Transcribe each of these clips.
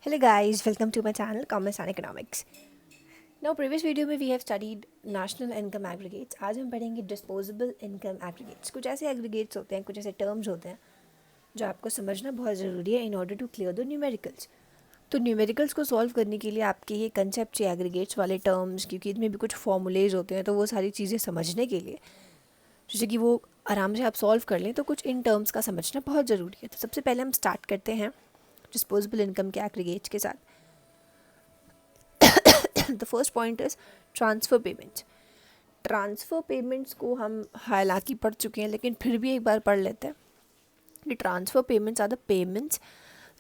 Hello guys, welcome to my channel Commerce and Economics. Now previous video में we have studied national income aggregates. आज हम पढ़ेंगे disposable income aggregates. कुछ ऐसे aggregates होते हैं, कुछ ऐसे terms होते हैं जो आपको समझना बहुत ज़रूरी है in order to clear the numericals. तो न्यूमेरिकल्स को सॉल्व करने के लिए आपके ये कंसेप्ट चाहिए एग्रीगेट्स वाले टर्म्स, क्योंकि इनमें भी कुछ फॉर्मूलेज होते हैं, तो वो सारी चीज़ें समझने के लिए जैसे कि वो आराम से आप सॉल्व कर लें, तो कुछ इन टर्म्स का समझना बहुत ज़रूरी है. तो सबसे पहले हम स्टार्ट करते हैं डिस्पोजेबल इनकम के एग्रीगेट्स के साथ. The first point is transfer payments. Transfer payments को हम हालांकि पढ़ चुके हैं, लेकिन फिर भी एक बार पढ़ लेते हैं कि transfer payments are the payments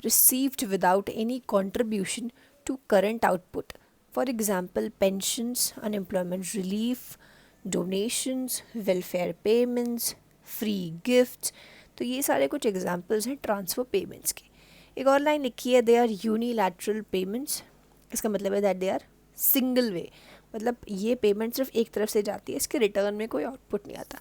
received without any contribution to current output. For example, pensions, unemployment relief, donations, welfare payments, free gifts. तो ये सारे कुछ एग्जाम्पल्स हैं ट्रांसफ़र पेमेंट्स के. एक और लाइन लिखी है, दे आर यूनिलैटरल पेमेंट्स. इसका मतलब है that they are single way, मतलब ये पेमेंट सिर्फ एक तरफ से जाती है, इसके रिटर्न में कोई आउटपुट नहीं आता.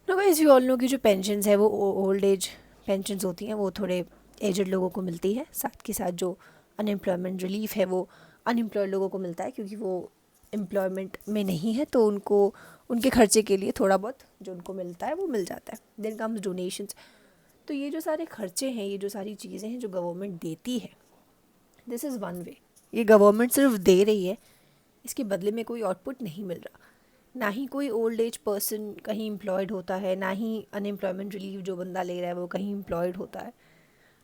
No guys, you all know कि जो पेंशन्स है वो ओल्ड एज पेंशन्स होती हैं, वो थोड़े एजड लोगों को मिलती है. साथ के साथ जो अनएम्प्लॉयमेंट रिलीफ है वो अनएम्प्लॉयड लोगों को मिलता है, क्योंकि वो एम्प्लॉयमेंट में नहीं है, तो उनको उनके खर्चे के लिए थोड़ा बहुत जो उनको मिलता है वो मिल जाता है. Then comes donations. तो ये जो सारे खर्चे हैं, ये जो सारी चीज़ें हैं जो गवर्नमेंट देती है, दिस इज़ वन वे. ये गवर्नमेंट सिर्फ दे रही है, इसके बदले में कोई आउटपुट नहीं मिल रहा. ना ही कोई ओल्ड एज पर्सन कहीं एम्प्लॉयड होता है, ना ही अनएम्प्लॉयमेंट रिलीफ जो बंदा ले रहा है वो कहीं एम्प्लॉयड होता है.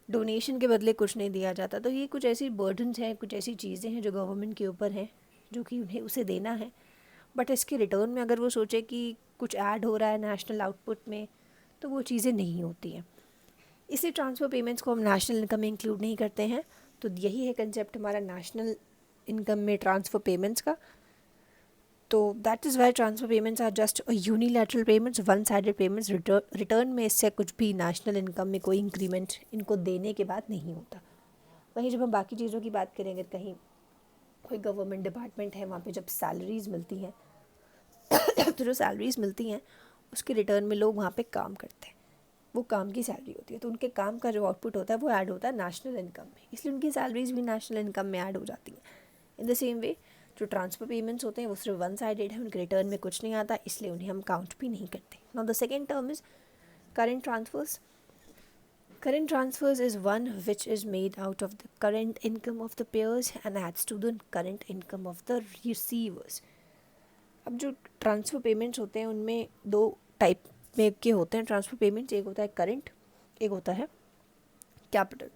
डोनेशन के बदले कुछ नहीं दिया जाता. तो ये कुछ ऐसी बर्डन्स हैं, कुछ ऐसी चीज़ें हैं जो गवर्नमेंट के ऊपर हैं, जो कि उन्हें उसे देना है. बट इसके रिटर्न में अगर वो सोचे कि कुछ ऐड हो रहा है नेशनल आउटपुट में, तो वो चीज़ें नहीं होती हैं. इसलिए ट्रांसफ़र पेमेंट्स को हम नेशनल इनकम में इंक्लूड नहीं करते हैं. तो यही है कंसेप्ट हमारा नेशनल इनकम में ट्रांसफ़र पेमेंट्स का. तो that is why transfer payments are just unilateral payments, one sided payments. Return में इससे कुछ भी नेशनल इनकम में कोई इंक्रीमेंट इनको देने के बाद नहीं होता. वहीं जब हम बाकी चीज़ों की बात करेंगे, कहीं कोई गवर्नमेंट डिपार्टमेंट है, वहाँ पे जब सैलरीज़ मिलती हैं तो जो सैलरीज़ मिलती हैं उसके रिटर्न में लोग वहाँ पे काम करते हैं, वो काम की सैलरी होती है, तो उनके काम का जो आउटपुट होता है वो ऐड होता है नेशनल इनकम में, इसलिए उनकी सैलरीज़ भी नेशनल इनकम में ऐड हो जाती हैं. इन द सेम वे जो ट्रांसफ़र पेमेंट्स होते हैं वो सिर्फ वन साइडेड है, उनके रिटर्न में कुछ नहीं आता, इसलिए उन्हें हम काउंट भी नहीं करते. Now the second term is current transfers. Current transfers is one which is made out of the current income of the payers and adds to the current income of the receivers. अब जो transfer payments होते हैं उनमें दो type में के होते हैं ट्रांसफ़र पेमेंट्स. एक होता है करंट, एक होता है कैपिटल.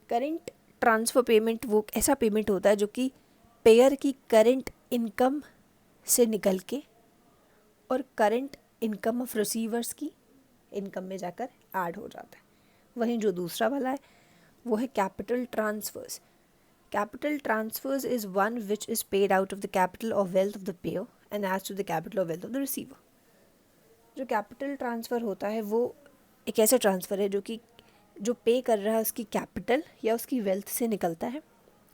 करंट ट्रांसफ़र पेमेंट वो ऐसा पेमेंट होता है जो कि पेयर की करंट इनकम से निकल के और करंट इनकम ऑफ रिसीवर्स की इनकम में जाकर ऐड हो जाता है. वहीं जो दूसरा वाला है वो है capital transfers. Capital transfers is one which is paid out of the capital or wealth of the payer and as to the capital or wealth of the receiver. जो कैपिटल ट्रांसफ़र होता है वो एक ऐसा ट्रांसफ़र है जो कि जो पे कर रहा है उसकी कैपिटल या उसकी वेल्थ से निकलता है,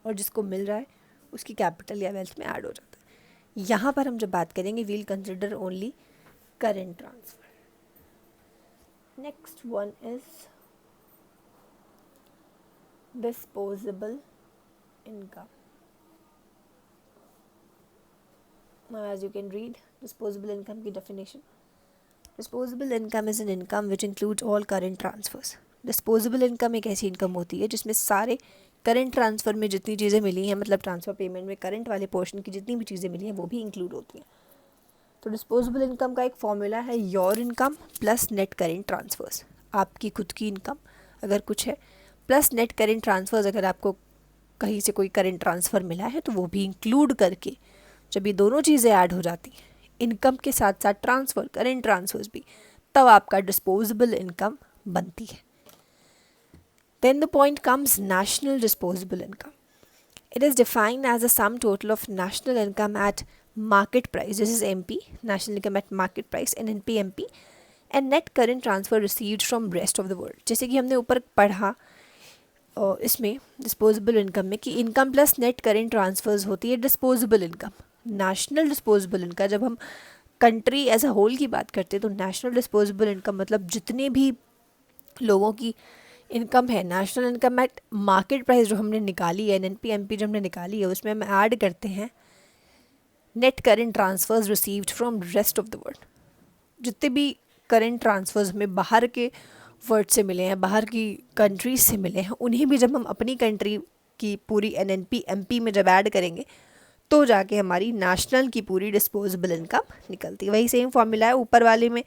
और जिसको मिल रहा है उसकी कैपिटल या वेल्थ में ऐड हो जाता है. यहाँ पर हम जब बात करेंगे we'll consider only current transfer. Next one is disposable income. Now as you can read disposable income की definition. Disposable income is an income which includes all current transfers. Disposable income एक ऐसी इनकम होती है जिसमें सारे current transfer में जितनी चीज़ें मिली हैं, मतलब ट्रांसफ़र पेमेंट में करंट वाले पोर्शन की जितनी भी चीज़ें मिली हैं वो भी इंक्लूड होती हैं. तो डिस्पोजेबल इनकम का एक फॉर्मूला है your income plus net current transfers. आपकी खुद की इनकम अगर कुछ है प्लस नेट करेंट ट्रांसफर्स, अगर आपको कहीं से कोई करेंट ट्रांसफ़र मिला है तो वो भी इंक्लूड करके जब ये दोनों चीज़ें ऐड हो जाती हैं, इनकम के साथ साथ ट्रांसफ़र करेंट ट्रांसफर्स भी, तब आपका डिस्पोजेबल इनकम बनती है. Then the point comes national disposable income. It is defined as the sum total of national income at market price. This is MP, national income at market price, and NPMP, and net current transfer received from rest of the world. जैसे कि हमने ऊपर पढ़ा इसमें disposable income में कि income plus net current transfers होती है disposable income. National disposable income, जब हम कंट्री एज अ होल की बात करते हैं तो नेशनल डिस्पोजेबल इनकम मतलब जितने भी लोगों की इनकम है national income eight market price जो हमने निकाली है, एनएनपी एमपी जो हमने निकाली है, उसमें हम ऐड करते हैं net current transfers received from rest of the world. जितने भी करेंट ट्रांसफर्स हमें बाहर के वर्ल्ड से मिले हैं, बाहर की कंट्रीज से मिले हैं, उन्हें भी जब हम अपनी कंट्री की पूरी एनएनपी एमपी में जब ऐड करेंगे तो जाके हमारी नेशनल की पूरी डिस्पोजेबल इनकम निकलती है। वही सेम फॉर्मूला है, ऊपर वाले में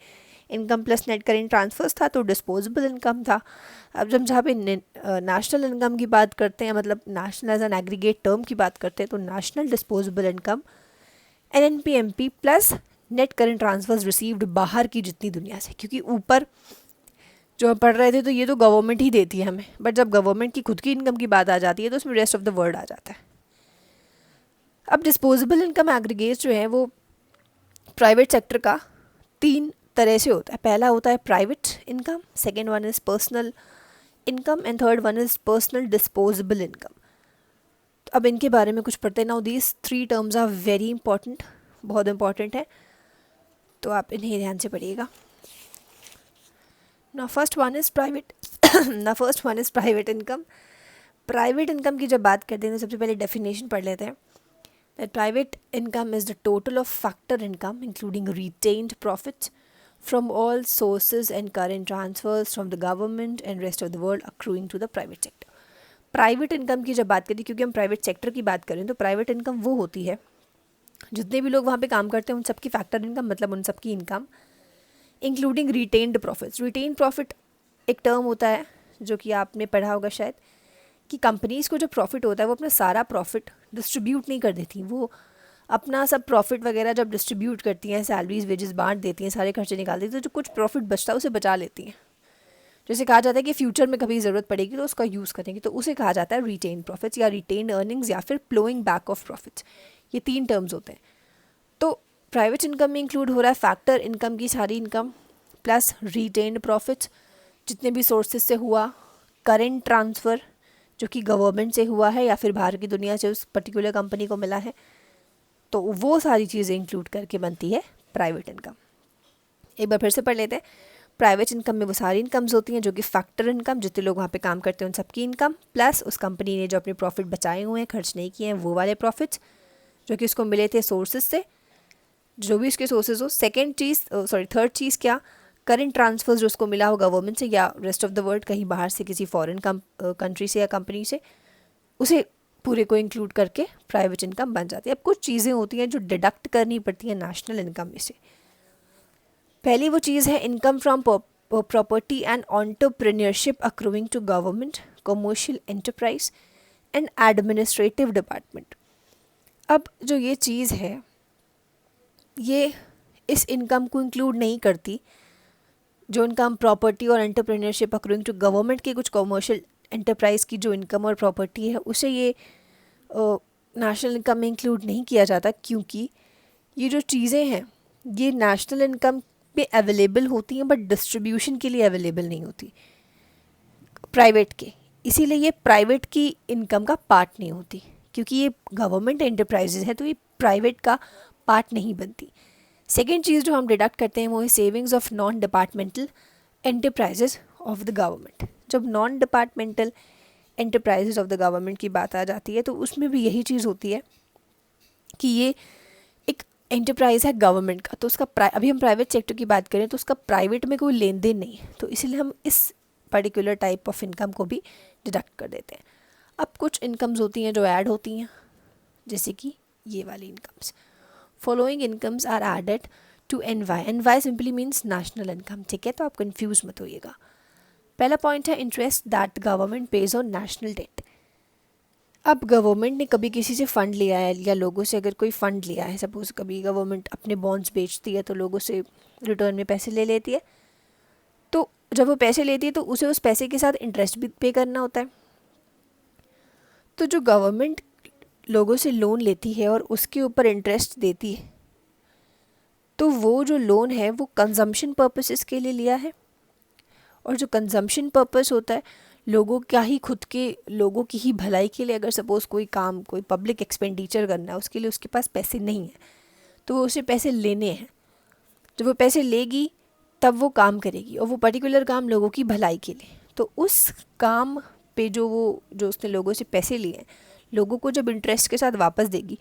income plus net current transfers था तो डिस्पोजेबल इनकम था। अब जब जहाँ पे नेशनल इनकम की बात करते हैं, मतलब national as an aggregate term की बात करते हैं, तो national disposable income NNP MP plus net current transfers received बाहर की जितनी दुनिया से, क्योंकि ऊपर जो हम पढ़ रहे थे तो ये तो गवर्नमेंट ही देती है हमें, बट जब गवर्नमेंट की खुद की इनकम की बात आ जाती है तो उसमें रेस्ट ऑफ द वर्ल्ड आ जाता है। अब डिस्पोजेबल इनकम एग्रीगेट्स जो है वो प्राइवेट सेक्टर का 3 तरह से होता है। पहला होता है private income, second one is personal income and third one is personal disposable income. अब इनके बारे में कुछ पढ़ते हैं। Now these 3 terms are very important, बहुत इंपॉर्टेंट है, तो आप इन्हें ध्यान से पढ़िएगा। Now first one is private now first one is private income। Private income की जब बात करते हैं तो सबसे पहले डेफिनेशन पढ़ लेते हैं। That private income is the total of factor income including retained profits from all sources and current transfers from the government and rest of the world accruing to the private sector. Private income की जब बात करें, क्योंकि हम private sector की बात करें, तो प्राइवेट इनकम वो होती है जितने भी लोग वहाँ पे काम करते हैं उन सबकी फैक्टर इनकम, मतलब उन सबकी income including retained profits. Retain profit एक टर्म होता है जो कि आपने पढ़ा होगा शायद, कि कंपनीज़ को जो प्रॉफिट होता है वो अपना सारा प्रॉफिट डिस्ट्रीब्यूट नहीं कर देती। वो अपना सब प्रॉफिट वगैरह जब डिस्ट्रीब्यूट करती हैं, सैलरीज वेजेस बांट देती हैं, सारे खर्चे निकाल देती हैं, तो जो कुछ प्रॉफिट बचता है उसे बचा लेती हैं। जैसे कहा जाता है कि फ्यूचर में कभी ज़रूरत पड़ेगी तो उसका यूज़ करेंगे, तो उसे कहा जाता है रिटेन प्रॉफिट्स या रिटेन अर्निंग्स या फिर फ्लोइंग बैक ऑफ प्रॉफिट्स। ये 3 टर्म्स होते हैं। तो प्राइवेट इनकम में इंक्लूड हो रहा है फैक्टर इनकम की सारी इनकम प्लस रिटेन्ड प्रॉफिट्स जितने भी सोर्सेज से हुआ, करेंट ट्रांसफ़र जो कि गवर्नमेंट से हुआ है या फिर बाहर की दुनिया से उस पर्टिकुलर कंपनी को मिला है, तो वो सारी चीज़ें इंक्लूड करके बनती है प्राइवेट इनकम। एक बार फिर से पढ़ लेते हैं। प्राइवेट इनकम में वो सारी इनकम्स होती हैं जो कि फैक्टर इनकम, जितने लोग वहाँ पे काम करते हैं उन सबकी इनकम, प्लस उस कंपनी ने जो अपने प्रॉफिट बचाए हुए हैं, खर्च नहीं किए हैं, वो वाले प्रॉफिट्स जो कि उसको मिले थे सोर्सेज से, जो भी उसके सोर्सेज हो। थर्ड चीज़ क्या, करेंट ट्रांसफर्स जो उसको मिला हो गवर्नमेंट से या रेस्ट ऑफ द वर्ल्ड, कहीं बाहर से किसी फॉरेन कंट्री से या कंपनी से, उसे पूरे को इंक्लूड करके प्राइवेट इनकम बन जाती है। अब कुछ चीज़ें होती हैं जो डिडक्ट करनी पड़ती हैं नेशनल इनकम में से। पहली वो चीज़ है income from property and entrepreneurship accruing to government, commercial enterprise and administrative department. अब जो ये चीज़ है ये इस इनकम को इंक्लूड नहीं करती जो इनकम प्रॉपर्टी और एंटरप्रेन्योरशिप अक्रूइंग टू गवर्नमेंट की कुछ कमर्शियल एंटरप्राइज की जो इनकम और प्रॉपर्टी है उसे ये नेशनल इनकम में इंक्लूड नहीं किया जाता, क्योंकि ये जो चीज़ें हैं ये नेशनल इनकम पे अवेलेबल होती हैं बट डिस्ट्रीब्यूशन के लिए अवेलेबल नहीं होती प्राइवेट के, इसीलिए ये प्राइवेट की इनकम का पार्ट नहीं होती, क्योंकि ये गवर्नमेंट एंटरप्राइजेज है तो ये प्राइवेट का पार्ट नहीं बनती। सेकेंड चीज़ जो हम डिडक्ट करते हैं वो है savings of non departmental enterprises of the government. जब non departmental enterprises of the government की बात आ जाती है तो उसमें भी यही चीज़ होती है कि ये एक एंटरप्राइज है गवर्नमेंट का, तो उसका अभी हम प्राइवेट सेक्टर की बात करें तो उसका प्राइवेट में कोई लेन देन नहीं है, तो इसीलिए हम इस पर्टिकुलर टाइप ऑफ इनकम को भी डिडक्ट कर देते हैं। अब कुछ इनकम्स होती हैं जो ऐड होती हैं, जैसे कि ये वाली incomes. Following incomes are added to NY. NY simply means national income, ठीक है, तो आप कंफ्यूज मत होइएगा। पहला पॉइंट है interest that government pays on national debt. अब गवर्नमेंट ने कभी किसी से फ़ंड लिया है या लोगों से अगर कोई फ़ंड लिया है, सपोज कभी गवर्नमेंट अपने बॉन्ड्स बेचती है तो लोगों से रिटर्न में पैसे ले लेती है, तो जब वो पैसे लेती है तो उसे उस पैसे के साथ इंटरेस्ट भी पे करना होता है। तो जो गवर्नमेंट लोगों से लोन लेती है और उसके ऊपर इंटरेस्ट देती है, तो वो जो लोन है वो कंजम्पशन पर्पसेस के लिए लिया है, और जो कंजम्पशन पर्पस होता है लोगों का ही खुद के लोगों की ही भलाई के लिए। अगर सपोज़ कोई काम, कोई पब्लिक एक्सपेंडिचर करना है, उसके लिए उसके पास पैसे नहीं है तो वो उसे पैसे लेने हैं। जब वो पैसे लेगी तब वो काम करेगी, और वो पर्टिकुलर काम लोगों की भलाई के लिए। तो उस काम पे जो उसने लोगों से पैसे लिए हैं, लोगों को जब इंटरेस्ट के साथ वापस देगी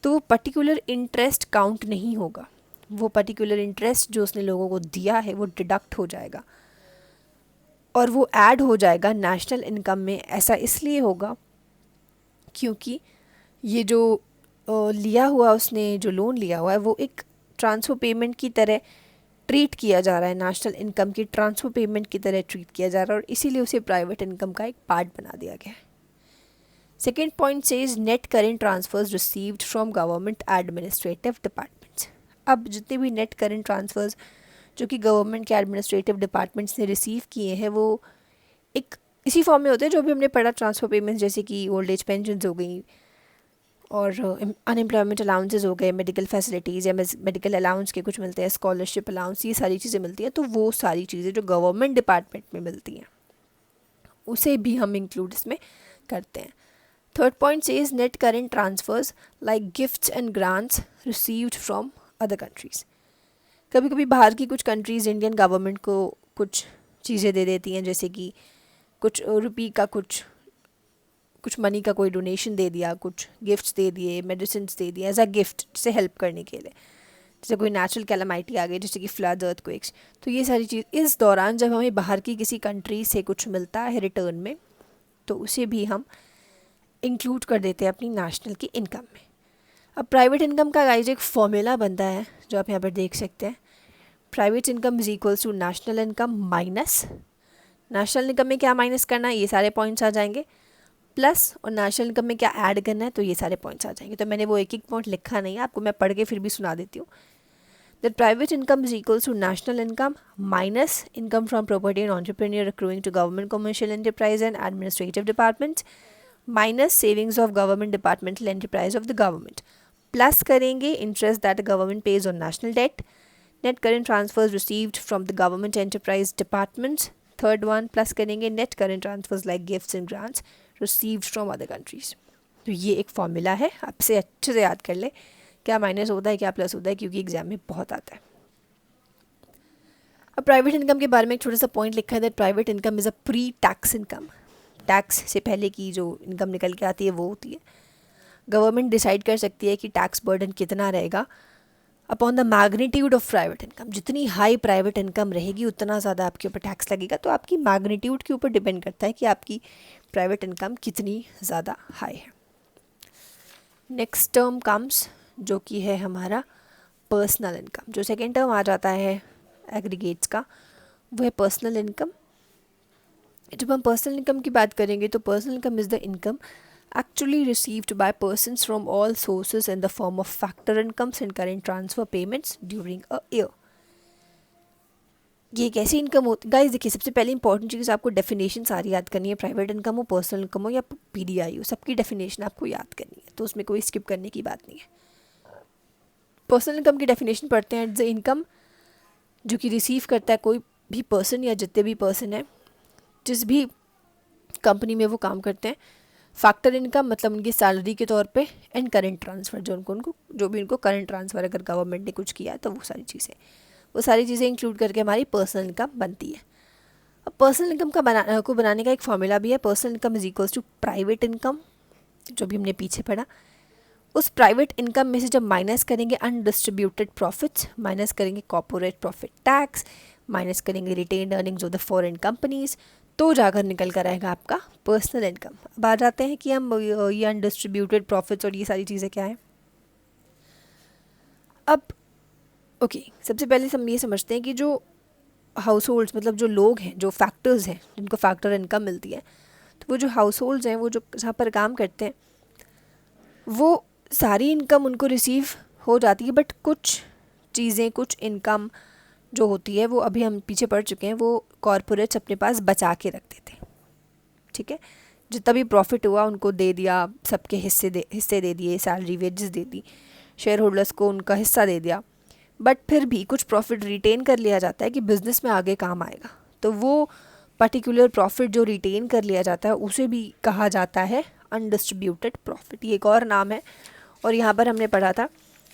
तो वो पर्टिकुलर इंटरेस्ट काउंट नहीं होगा, वो पर्टिकुलर इंटरेस्ट जो उसने लोगों को दिया है वो डिडक्ट हो जाएगा और वो ऐड हो जाएगा नेशनल इनकम में। ऐसा इसलिए होगा क्योंकि ये जो लिया हुआ उसने जो लोन लिया हुआ है वो एक ट्रांसफ़र पेमेंट की तरह ट्रीट किया जा रहा है, नेशनल इनकम की ट्रांसफ़र पेमेंट की तरह ट्रीट किया जा रहा है और इसीलिए उसे प्राइवेट इनकम का एक पार्ट बना दिया गया है। Second point says net current transfers received from government administrative departments. अब जितने भी नेट करेंट ट्रांसफर्स जो कि गवर्नमेंट के एडमिनिस्ट्रेटिव डिपार्टमेंट्स ने रिसीव किए हैं वो एक इसी फॉर्म में होते हैं जो भी हमने पढ़ा, ट्रांसफ़र पेमेंट्स जैसे कि ओल्ड एज पेंशन हो गई और अनएम्प्लॉयमेंट अलाउंसेज हो गए, मेडिकल फैसिलिटीज़ या मेडिकल अलाउंस के कुछ मिलते हैं, स्कॉलरशिप अलाउंस, ये सारी चीज़ें मिलती हैं। तो वो सारी चीज़ें जो गवर्नमेंट डिपार्टमेंट में मिलती हैं उसे भी हम इंक्लूड इसमें करते हैं। Third point says net current transfers like gifts and grants received from other countries. कभी कभी बाहर की कुछ कंट्रीज़ इंडियन गवर्नमेंट को कुछ चीज़ें दे देती हैं, जैसे कि कुछ रुपी का कुछ मनी का कोई डोनेशन दे दिया, कुछ गिफ्ट्स दे दिए, मेडिसिन दे दिए एज अ गिफ्ट से हेल्प करने के लिए। जैसे कोई नेचुरल कैलामिटी आ गई जैसे कि फ्लड, अर्थक्वेक्स, तो ये सारी चीज़ इस दौरान जब हमें बाहर की किसी कंट्री से कुछ मिलता है रिटर्न में तो उसे भी हम इंक्लूड कर देते हैं अपनी नेशनल की इनकम में। अब प्राइवेट इनकम का गाइज एक फॉर्मूला बनता है जो आप यहाँ पर देख सकते हैं। Private income is equals to national income minus, national income में क्या माइनस करना है ये सारे पॉइंट्स आ जाएंगे, प्लस और नेशनल इनकम में क्या ऐड करना है तो ये सारे पॉइंट्स आ जाएंगे। तो मैंने वो एक एक पॉइंट लिखा नहीं है, आपको मैं पढ़ के फिर भी सुना देती हूँ। That private income is equals to national income minus income from property and entrepreneur accruing to government commercial enterprise and administrative departments minus savings of government departmental enterprise of the government, plus करेंगे interest that the government pays on national debt, net current transfers received from the government enterprise departments, third one plus करेंगे net current transfers like gifts and grants received from other countries. तो ये एक formula है, आपसे अच्छे से याद कर ले क्या माइनस होता है क्या प्लस होता है, क्योंकि एग्जाम में बहुत आता है। अब प्राइवेट इनकम के बारे में एक छोटा सा पॉइंट लिखा है that private income is a pre tax income. Tax से पहले की जो इनकम निकल के आती है वो होती है। गवर्नमेंट डिसाइड कर सकती है कि टैक्स बर्डन कितना रहेगा upon the magnitude of private income. जितनी हाई प्राइवेट इनकम रहेगी उतना ज़्यादा आपके ऊपर टैक्स लगेगा। तो आपकी मैग्नीट्यूड के ऊपर डिपेंड करता है कि आपकी प्राइवेट इनकम कितनी ज़्यादा हाई है। नेक्स्ट टर्म कम्स जो कि है हमारा पर्सनल इनकम। जो सेकेंड टर्म आ जाता है एग्रीगेट्स का वो है पर्सनल इनकम। जब हम पर्सनल इनकम की बात करेंगे तो personal income is the income actually received by persons from all sources in the form of factor incomes and current transfer payments during a year। ये एक ऐसी इनकम होती गाइस, देखिए सबसे पहले इंपॉर्टेंट चीज़ आपको डेफिनेशन सारी याद करनी है। प्राइवेट इनकम हो, पर्सनल इनकम हो या पीडीआई हो, सबकी डेफिनेशन आपको याद करनी है, तो उसमें कोई स्किप करने की बात नहीं है। पर्सनल इनकम की डेफिनेशन पढ़ते हैं, इट्स द इनकम जो कि रिसीव करता है कोई भी पर्सन या जितने भी पर्सन है जिस भी कंपनी में वो काम करते हैं। फैक्टर इनकम मतलब उनकी सैलरी के तौर पे, एंड करंट ट्रांसफ़र जो भी उनको करंट ट्रांसफ़र अगर गवर्नमेंट ने कुछ किया है तो वो सारी चीज़ें इंक्लूड करके हमारी पर्सनल इनकम बनती है। अब पर्सनल इनकम को बनाने का एक फॉर्मूला भी है। Personal income is equals to private income, जो भी हमने पीछे पढ़ा। उस प्राइवेट इनकम में से जब माइनस करेंगे अनडिस्ट्रीब्यूटेड प्रॉफिट्स, माइनस करेंगे कॉर्पोरेट प्रॉफिट टैक्स, माइनस करेंगे retained earnings of the foreign companies, तो जाकर निकल कर आएगा आपका पर्सनल इनकम। अब आ जाते हैं कि हम ये अनडिस्ट्रीब्यूटेड प्रॉफिट्स और ये सारी चीज़ें क्या हैं। अब ओके, सबसे पहले हम ये समझते हैं कि जो हाउस होल्ड्स मतलब जो लोग हैं, जो फैक्टर्स हैं जिनको फैक्टर इनकम मिलती है, तो वो जो हाउस होल्ड्स हैं, वो जो जहाँ पर काम करते हैं, वो सारी इनकम उनको रिसीव हो जाती है। बट कुछ चीज़ें, कुछ इनकम जो होती है वो अभी हम पीछे पढ़ चुके हैं, वो कॉरपोरेट्स अपने पास बचा के रख देते हैं। ठीक है, जितना भी प्रॉफिट हुआ उनको दे दिया, सबके हिस्से दे दिए, सैलरी वेजेस दे दी, शेयर होल्डर्स को उनका हिस्सा दे दिया। बट फिर भी कुछ प्रॉफिट रिटेन कर लिया जाता है कि बिज़नेस में आगे काम आएगा। तो वो पर्टिकुलर प्रॉफिट जो रिटेन कर लिया जाता है उसे भी कहा जाता है अनडिस्ट्रीब्यूटेड प्रॉफिट। ये एक और नाम है। और यहाँ पर हमने पढ़ा था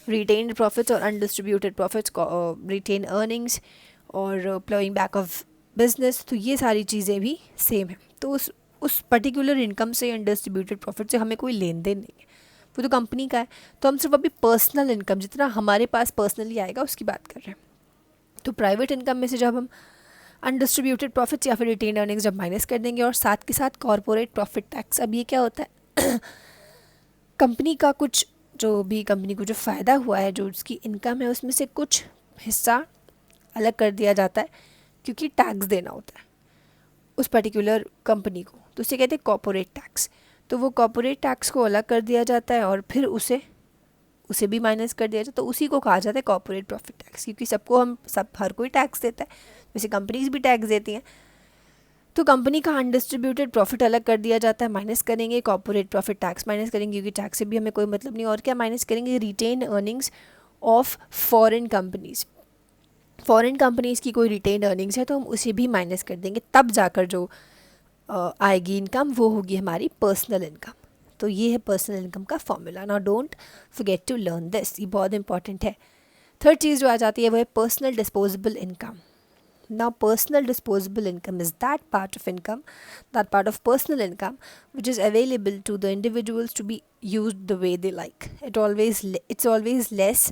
रिटेन्ड प्रॉफिट्स और अनडिस्ट्रीब्यूटेड प्रॉफिट्स, रिटेन अर्निंग्स और प्लोइंग बैक ऑफ बिजनेस, तो ये सारी चीज़ें भी सेम है। तो उस पर्टिकुलर इनकम से अनडिस्ट्रीब्यूटेड प्रॉफिट से हमें कोई लेन देन नहीं है, वो तो कंपनी का है। तो हम सिर्फ अभी पर्सनल इनकम जितना हमारे पास पर्सनली आएगा उसकी बात कर रहे हैं। तो प्राइवेट इनकम में से जब हम अनडिस्ट्रीब्यूटेड प्रॉफिट्स या फिर रिटेन अर्निंग्स जब माइनस कर देंगे और साथ के साथ कॉर्पोरेट प्रॉफिट टैक्स, अब ये क्या होता है कंपनी का कुछ जो भी कंपनी को जो फ़ायदा हुआ है, जो उसकी इनकम है, उसमें से कुछ हिस्सा अलग कर दिया जाता है क्योंकि टैक्स देना होता है उस पर्टिकुलर कंपनी को, तो उसे कहते हैं कॉर्पोरेट टैक्स। तो वो कॉर्पोरेट टैक्स को अलग कर दिया जाता है और फिर उसे भी माइनस कर दिया जाता है, तो उसी को कहा जाता है कॉर्पोरेट प्रॉफिट टैक्स, क्योंकि हर कोई टैक्स देता है, वैसे कंपनीज भी टैक्स देती हैं। तो कंपनी का अनडिस्ट्रीब्यूटेड प्रॉफिट अलग कर दिया जाता है, माइनस करेंगे कॉर्पोरेट प्रॉफिट टैक्स माइनस करेंगे, क्योंकि टैक्स से भी हमें कोई मतलब नहीं। और क्या माइनस करेंगे? Retained earnings of foreign companies. Foreign companies की कोई रिटेन अर्निंग्स है तो हम उसे भी माइनस कर देंगे, तब जाकर जो आएगी इनकम वो होगी हमारी पर्सनल इनकम। तो ये है पर्सनल इनकम का formula. Now don't forget to learn this, ये बहुत इंपॉर्टेंट है। थर्ड चीज़ जो आ जाती है वो है personal disposable income. Now, personal disposable income is that part of personal income which is available to the individuals to be used the way they like. It's always less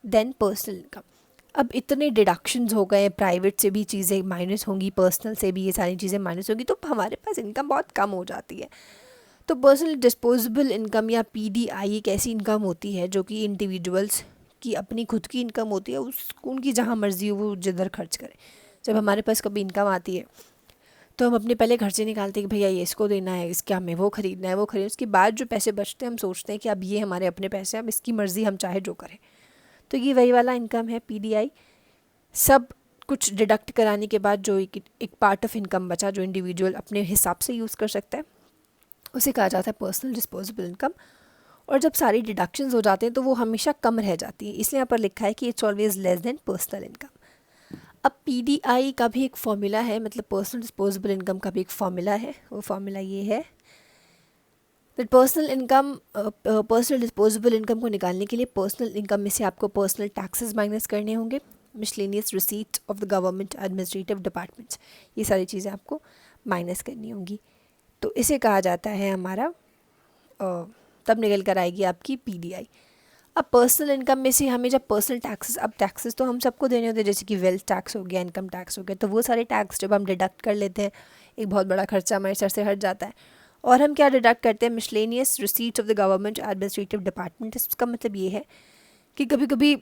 than personal income. अब इतने deductions हो गए, private से भी चीज़ें minus होंगी, personal से भी ये सारी चीज़ें माइनस होंगी, तो हमारे पास इनकम बहुत कम हो जाती है। तो पर्सनल डिस्पोजेबल इनकम या PDI एक ऐसी इनकम होती है जो कि इंडिविजुअल्स की अपनी खुद की इनकम होती है, उसको उनकी जहाँ मर्जी हो वो जिधर खर्च करें। जब हमारे पास कभी इनकम आती है तो हम अपने पहले खर्चे निकालते हैं कि भैया ये इसको देना है, इसके हमें वो ख़रीदना है, वो खरीद, उसके बाद जो पैसे बचते हैं हम सोचते हैं कि अब ये हमारे अपने पैसे हैं, अब इसकी मर्ज़ी, हम चाहे जो करें। तो ये वही वाला इनकम है PDI। सब कुछ डिडक्ट कराने के बाद जो एक पार्ट ऑफ इनकम बचा जो इंडिविजुअल अपने हिसाब से यूज़ कर सकता है, उसे कहा जाता है पर्सनल डिस्पोजेबल इनकम। और जब सारी डिडक्शंस हो जाते हैं तो वो हमेशा कम रह जाती है, इसलिए यहाँ पर लिखा है कि it's always less than personal income. अब PDI का भी एक फॉर्मूला है, मतलब पर्सनल डिस्पोजेबल इनकम का भी एक फॉर्मूला है। वो फॉर्मूला ये है दैट पर्सनल डिस्पोजेबल इनकम को निकालने के लिए पर्सनल इनकम में से आपको पर्सनल टैक्सेस माइनस करने होंगे, miscellaneous receipt of the government administrative departments, ये सारी चीज़ें आपको माइनस करनी होंगी। तो इसे कहा जाता है हमारा तब निकल कर आएगी आपकी PDI। अब पर्सनल इनकम में से हमें जब पर्सनल टैक्सेस, अब टैक्सेस तो हम सबको देने होते हैं, जैसे कि वेल्थ टैक्स हो गया, इनकम टैक्स हो गया, तो वो सारे टैक्स जब हम डिडक्ट कर लेते हैं एक बहुत बड़ा खर्चा हमारे सर से हट जाता है। और हम क्या डिडक्ट करते हैं? Miscellaneous receipts of the government administrative department. इसका मतलब ये है कि कभी कभी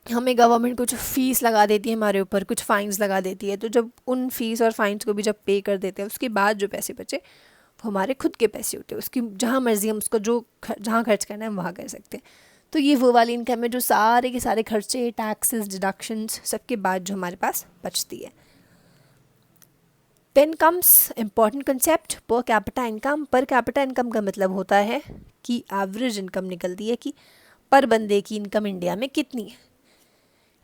हमें गवर्नमेंट कुछ फ़ीस लगा देती है हमारे ऊपर, कुछ फ़ाइन्स लगा देती है, तो जब उन फ़ीस और फाइन्स को भी जब पे कर देते हैं उसके बाद जो पैसे बचे वो हमारे खुद के पैसे होते हैं, उसकी जहाँ मर्ज़ी हम उसको जहाँ खर्च करना है हम वहाँ कर सकते हैं। तो ये वो वाली इनकम है जो सारे के सारे खर्चे, टैक्सेस, डिडक्शंस सबके बाद जो हमारे पास बचती है। Then comes important concept per capita income. Per capita income का मतलब होता है कि एवरेज इनकम निकलती है कि पर बंदे की इनकम इंडिया में कितनी है।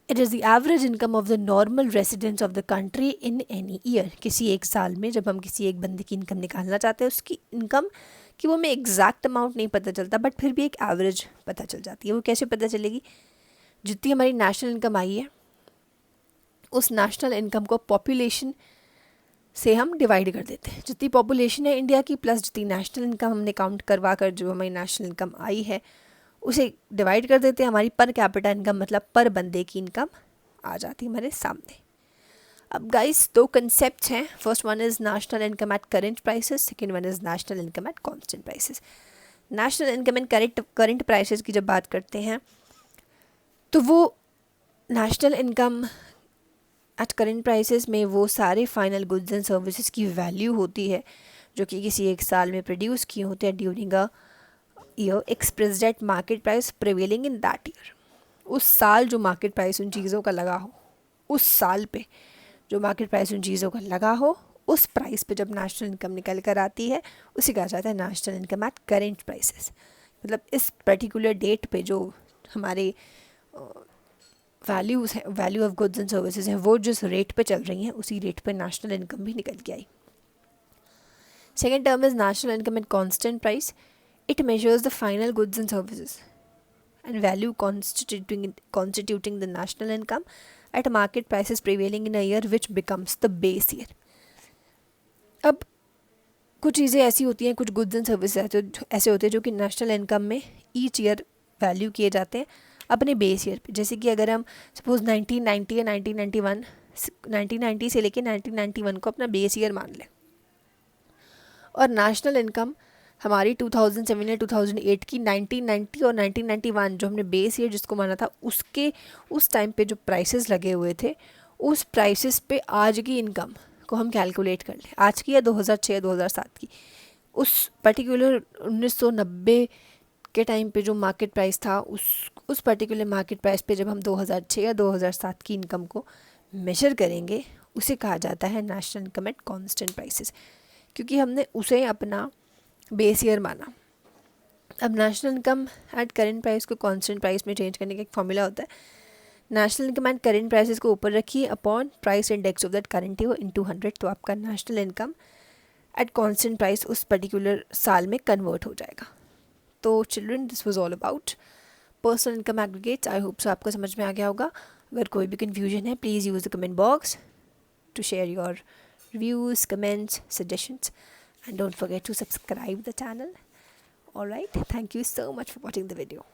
It is the average income of the normal residents of the country in any year. किसी एक साल में जब हम किसी एक बंदे की इनकम निकालना चाहते हैं, उसकी इनकम कि वो हमें एग्जैक्ट अमाउंट नहीं पता चलता, बट फिर भी एक एवरेज पता चल जाती है। वो कैसे पता चलेगी? जितनी हमारी नेशनल इनकम आई है उस नेशनल इनकम को पॉपुलेशन से हम डिवाइड कर देते हैं। जितनी पॉपुलेशन है इंडिया की प्लस जितनी नेशनल इनकम हमने काउंट करवा कर जो हमारी नेशनल इनकम आई है उसे डिवाइड कर देते हैं। हमारी पर कैपिटा इनकम मतलब पर बंदे की इनकम आ जाती है हमारे सामने। अब गाइस दो कंसेप्ट हैं, first one is national income eight current prices, second one is national income at constant prices. National income and current prices की जब बात करते हैं तो वो national income eight current prices में वो सारे फाइनल गुड्स एंड सर्विसेज की वैल्यू होती है जो कि किसी एक साल में प्रोड्यूस किए होते हैं during a year expressed eight market price prevailing in that year. उस साल जो मार्केट प्राइस उन चीज़ों का लगा हो, उस साल पे जो मार्केट प्राइस उन चीज़ों का लगा हो, उस प्राइस पे जब नेशनल इनकम निकल कर आती है उसे कहा जाता है national income eight current prices. मतलब इस पर्टिकुलर डेट पे जो हमारे वैल्यूज़ हैं, value of goods and services हैं, वो जिस रेट पे चल रही हैं उसी रेट पे नेशनल इनकम भी निकल के आई। Second term is national income at constant price. It measures the final goods and services and value constituting the national income at market prices prevailing in a year which becomes the base year. अब कुछ चीज़ें ऐसी होती हैं, कुछ goods and services ऐसे होते हैं जो कि नेशनल इनकम में ईच ईयर वैल्यू किए जाते हैं अपने बेस ईयर पे। जैसे कि अगर हम सपोज 1990 या 1991, 1990 से लेके 1991 को अपना बेस ईयर मान लें, और नेशनल इनकम हमारी 2007 या 2008 की 1990 और 1991 जो हमने बेस ईयर जिसको माना था उसके उस टाइम पे जो प्राइसेस लगे हुए थे, उस प्राइसेस पे आज की इनकम को हम कैलकुलेट कर लें, आज की या 2006 या 2007 की, उस पर्टिकुलर 1990 के टाइम पे जो मार्केट प्राइस था उस पर्टिकुलर मार्केट प्राइस पे जब हम 2006 या 2007 की इनकम को मेजर करेंगे, उसे कहा जाता है national income at constant prices, क्योंकि हमने उसे अपना बेस ईयर माना। अब national income eight current price को कांस्टेंट प्राइस में चेंज करने का एक फॉर्मूला होता है, national income eight current prices को ऊपर रखिए upon price index of that current year into 100, तो आपका national income at constant price उस पर्टिकुलर साल में कन्वर्ट हो जाएगा। तो children, this was all about personal income aggregates. I hope so आपको समझ में आ गया होगा। अगर कोई भी कन्फ्यूजन है, please use the comment box to share your reviews, comments, suggestions, and don't forget to subscribe the channel. Alright, thank you so much for watching the video.